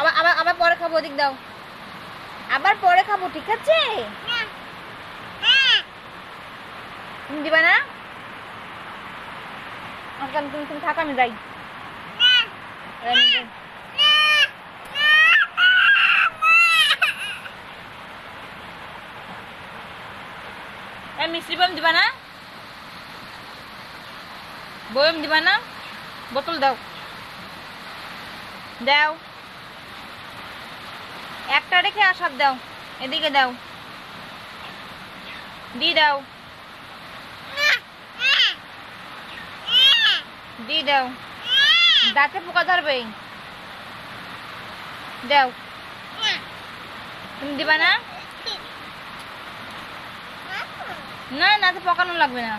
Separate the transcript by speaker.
Speaker 1: আবার আবার আবার পরে খাবো, ওদিক দাও। আবার পরে খাবো, ঠিক আছে? তুমি দিবা না? তুমি তুমি থাকো, আমি যাই। মিষ্টি বয়ম দিবা না? বয়ম দিবা না? বোতল দাও, দাও। একটা রেখে আর সব দাও, এদিকে দাও, দি দাও, দি দাও। দাঁতে পোকা ধরবে, দাও। তুমি দিবা না? না, না তো পকানো লাগবে না।